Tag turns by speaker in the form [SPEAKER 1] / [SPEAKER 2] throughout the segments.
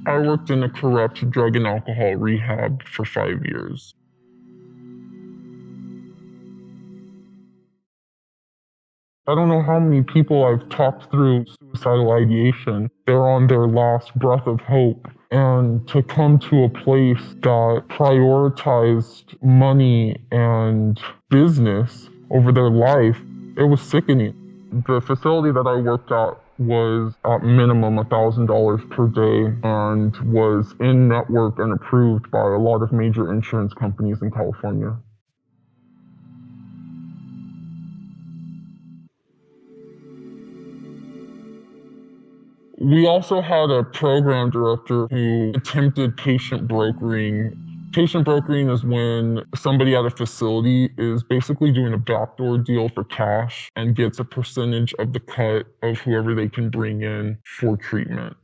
[SPEAKER 1] I worked in a corrupt drug and alcohol rehab for 5 years. I don't know how many people I've talked through suicidal ideation. They're on their last breath of hope. And to come to a place that prioritized money and business over their life, it was sickening. The facility that I worked at was at minimum $1,000 per day and was in network and approved by a lot of major insurance companies in California. We also had a program director who attempted patient brokering. Patient brokering is when somebody at a facility is basically doing a backdoor deal for cash and gets a percentage of the cut of whoever they can bring in for treatment.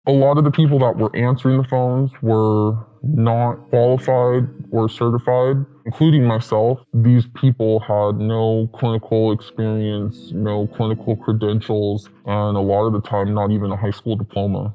[SPEAKER 1] A lot of the people that were answering the phones were not qualified or certified, including myself. These people had no clinical experience, no clinical credentials, and a lot of the time, not even a high school diploma.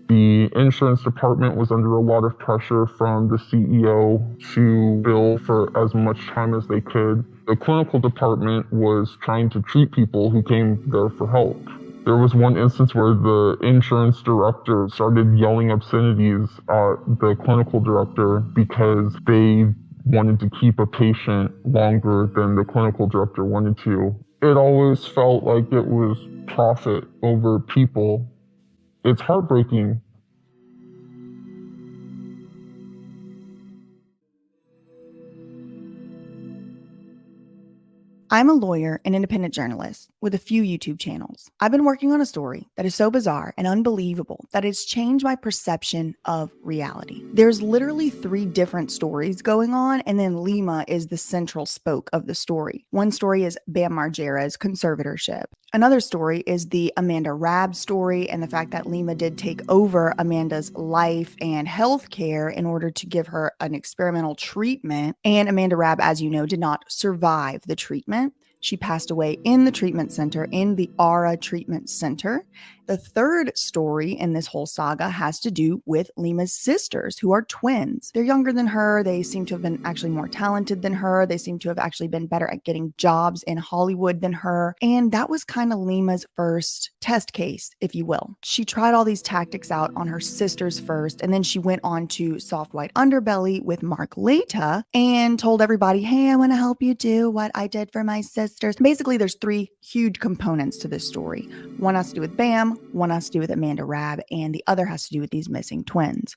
[SPEAKER 1] The insurance department was under a lot of pressure from the CEO to bill for as much time as they could. The clinical department was trying to treat people who came there for help. There was one instance where the insurance director started yelling obscenities at the clinical director because they wanted to keep a patient longer than the clinical director wanted to. It always felt like it was profit over people. It's heartbreaking.
[SPEAKER 2] I'm a lawyer and independent journalist with a few YouTube channels. I've been working on a story that is so bizarre and unbelievable that it's changed my perception of reality. There's literally 3 different stories going on, and then Lima is the central spoke of the story. One story is Bam Magera's conservatorship. Another story is the Amanda Rabb story and the fact that Lima did take over Amanda's life and health care in order to give her an experimental treatment. And Amanda Rabb, as you know, did not survive the treatment. She passed away in the treatment center, in the Aura Treatment Center. The third story in this whole saga has to do with Lima's sisters, who are twins. They're younger than her. They seem to have been actually more talented than her. They seem to have actually been better at getting jobs in Hollywood than her. And that was kind of Lima's first test case, if you will. She tried all these tactics out on her sisters first, and then she went on to Soft White Underbelly with Mark Leta and told everybody, hey, I want to help you do what I did for my sisters. Basically, there's 3 huge components to this story. One has to do with Bam, one has to do with Amanda Rabb, and the other has to do with these missing twins.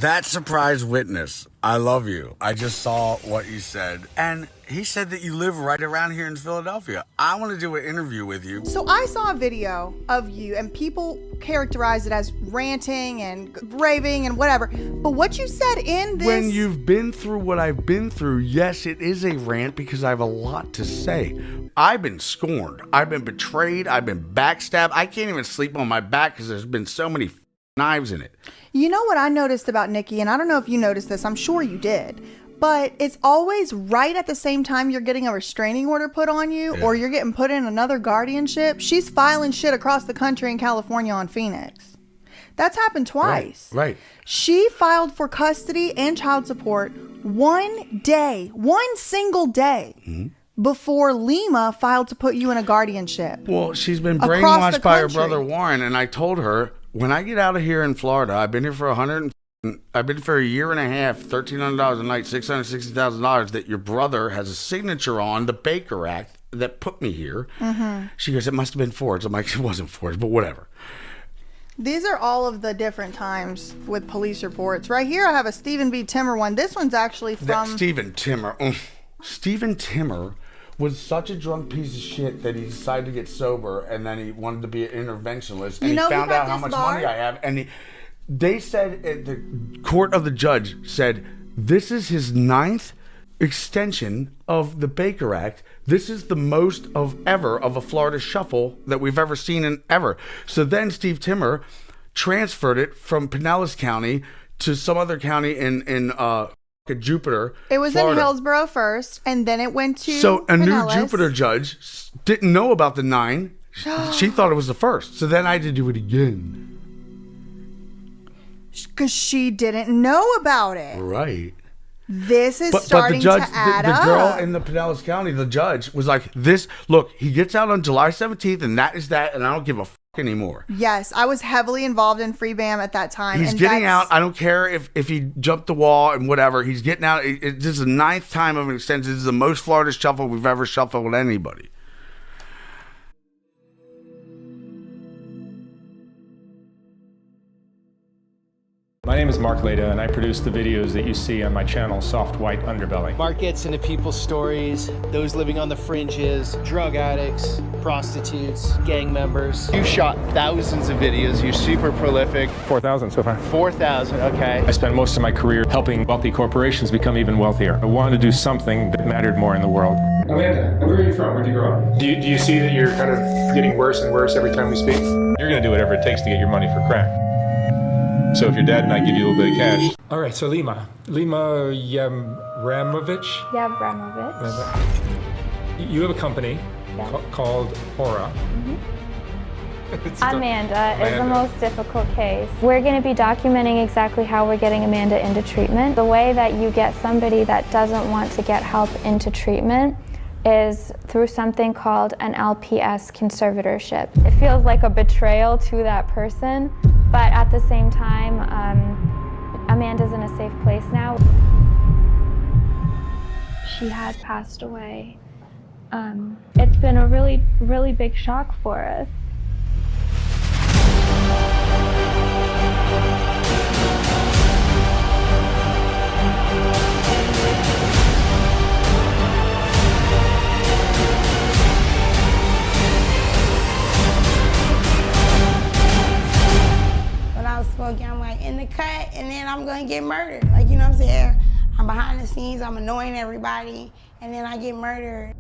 [SPEAKER 3] That surprise witness, I love you. I just saw what you said. And he said that you live right around here in Philadelphia. I want to do an interview with you.
[SPEAKER 2] So I saw a video of you and people characterize it as ranting and raving and whatever. But what you said in this...
[SPEAKER 4] When you've been through what I've been through, yes, it is a rant because I have a lot to say. I've been scorned. I've been betrayed. I've been backstabbed. I can't even sleep on my back because there's been so many knives in it.
[SPEAKER 2] You know what I noticed about Nikki, and I don't know if you noticed this, I'm sure you did, but it's always right at the same time you're getting a restraining order put on you, or you're getting put in another guardianship. She's filing shit across the country in California on Phoenix. That's happened twice.
[SPEAKER 4] Right.
[SPEAKER 2] She filed for custody and child support one single day. Before Lima filed to put you in a guardianship.
[SPEAKER 4] Well, she's been brainwashed by her brother Warren, and I told her, when I get out of here in Florida, I've been here for I've been for a year and a half, $1,300 a night, $660,000 that your brother has a signature on, the Baker Act that put me here. She goes, it must have been forged. I'm like, it wasn't forged, but whatever.
[SPEAKER 2] These are all of the different times with police reports. Right here, I have a Stephen B. Timmer one. This one's actually from...
[SPEAKER 4] Stephen Timmer. Stephen Timmer was such a drunk piece of shit that he decided to get sober, and then he wanted to be an interventionist, and he found out how much money I have, and they said, the court of the judge said, this is his 9th extension of the Baker Act. This is the most of a Florida shuffle that we've ever seen in ever. So then Steve Timmer transferred it from Pinellas County to some other county in Jupiter.
[SPEAKER 2] It was
[SPEAKER 4] Florida.
[SPEAKER 2] in Hillsborough first, and then it went to
[SPEAKER 4] So a new
[SPEAKER 2] Pinellas.
[SPEAKER 4] Jupiter judge didn't know about the 9. She thought it was the first. So then I had to do it again.
[SPEAKER 2] Because she didn't know about it.
[SPEAKER 4] Right.
[SPEAKER 2] This is
[SPEAKER 4] But
[SPEAKER 2] starting
[SPEAKER 4] the judge,
[SPEAKER 2] to add
[SPEAKER 4] the
[SPEAKER 2] up.
[SPEAKER 4] girl in the Pinellas County, the judge was like, "This look, he gets out on July 17th, and that is that, and I don't give a fuck anymore."
[SPEAKER 2] Yes, I was heavily involved in Free Bam at that time.
[SPEAKER 4] He's
[SPEAKER 2] and
[SPEAKER 4] getting
[SPEAKER 2] that's-
[SPEAKER 4] out. I don't care if he jumped the wall and whatever. He's getting out. This is the 9th time of an extension. This is the most Florida shuffle we've ever shuffled with anybody.
[SPEAKER 5] My name is Mark Leda, and I produce the videos that you see on my channel, Soft White Underbelly.
[SPEAKER 6] Mark gets into people's stories, those living on the fringes, drug addicts, prostitutes, gang members. You shot thousands of videos. You're super prolific.
[SPEAKER 5] 4,000 so far.
[SPEAKER 6] 4,000, okay.
[SPEAKER 5] I spent most of my career helping wealthy corporations become even wealthier. I wanted to do something that mattered more in the world. Amanda, where are you from? Where'd you grow up? Do you see that you're kind of getting worse and worse every time we speak? You're going to do whatever it takes to get your money for crack. So if your dad and I give you a little bit of cash. All right, so Lima Yabramovich. You have a company called Aura.
[SPEAKER 7] Amanda is the most difficult case. We're going to be documenting exactly how we're getting Amanda into treatment. The way that you get somebody that doesn't want to get help into treatment is through something called an LPS conservatorship. It feels like a betrayal to that person, but at the same time, Amanda's in a safe place now. She had passed away. It's been a really, really big shock for us.
[SPEAKER 8] I'm like in the cut, and then I'm gonna get murdered. Like, you know what I'm saying? I'm behind the scenes, I'm annoying everybody, and then I get murdered.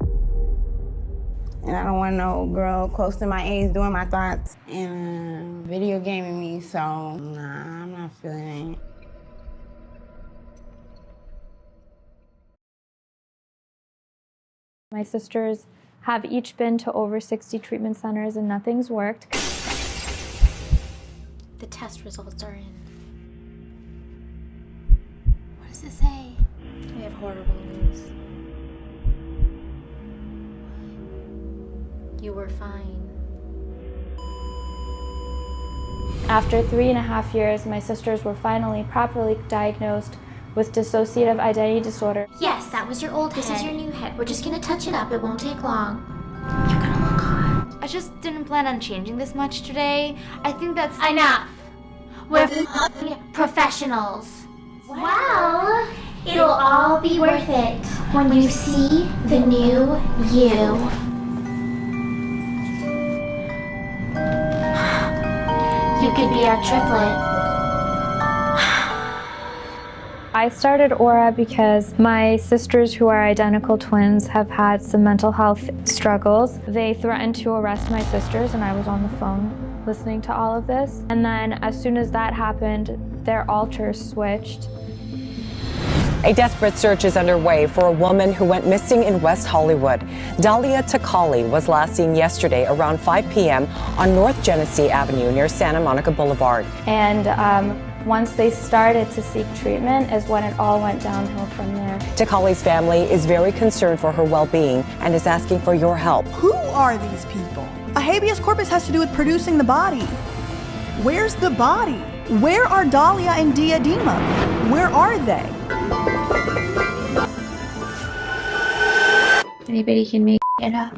[SPEAKER 8] And I don't want no girl close to my age doing my thoughts and video gaming me, so nah, I'm not feeling it.
[SPEAKER 7] My sisters have each been to over 60 treatment centers and nothing's worked.
[SPEAKER 9] The test results are in. What does it say? We have horrible news. You were fine.
[SPEAKER 7] After 3.5 years, my sisters were finally properly diagnosed with dissociative identity disorder.
[SPEAKER 9] Yes, that was your old head. This is your new head. We're just gonna touch it up. It won't take long. You're gonna look hot.
[SPEAKER 10] I just didn't plan on changing this much today. I think that's
[SPEAKER 9] enough. We're professionals. Well, it'll all be worth it when you see the new you. You could be our triplet.
[SPEAKER 7] I started Aura because my sisters, who are identical twins, have had some mental health struggles. They threatened to arrest my sisters, and I was on the phone listening to all of this. And then as soon as that happened, their altars switched.
[SPEAKER 11] A desperate search is underway for a woman who went missing in West Hollywood. Dahlia was last seen yesterday around 5 p.m. on North Genesee Avenue near Santa Monica Boulevard.
[SPEAKER 7] And once they started to seek treatment is when it all went downhill from there.
[SPEAKER 11] Takali's family is very concerned for her well-being and is asking for your help.
[SPEAKER 2] Who are these people? A habeas corpus has to do with producing the body. Where's the body? Where are Dahlia and Diadema? Where are they?
[SPEAKER 9] Anybody can make it up.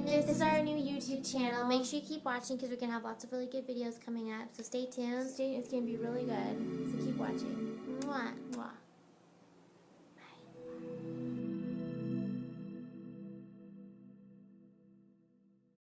[SPEAKER 9] This is our new YouTube channel. Make sure you keep watching because we're going to have lots of really good videos coming up. So stay tuned. It's going to be really good. So keep watching. Mwah, mwah.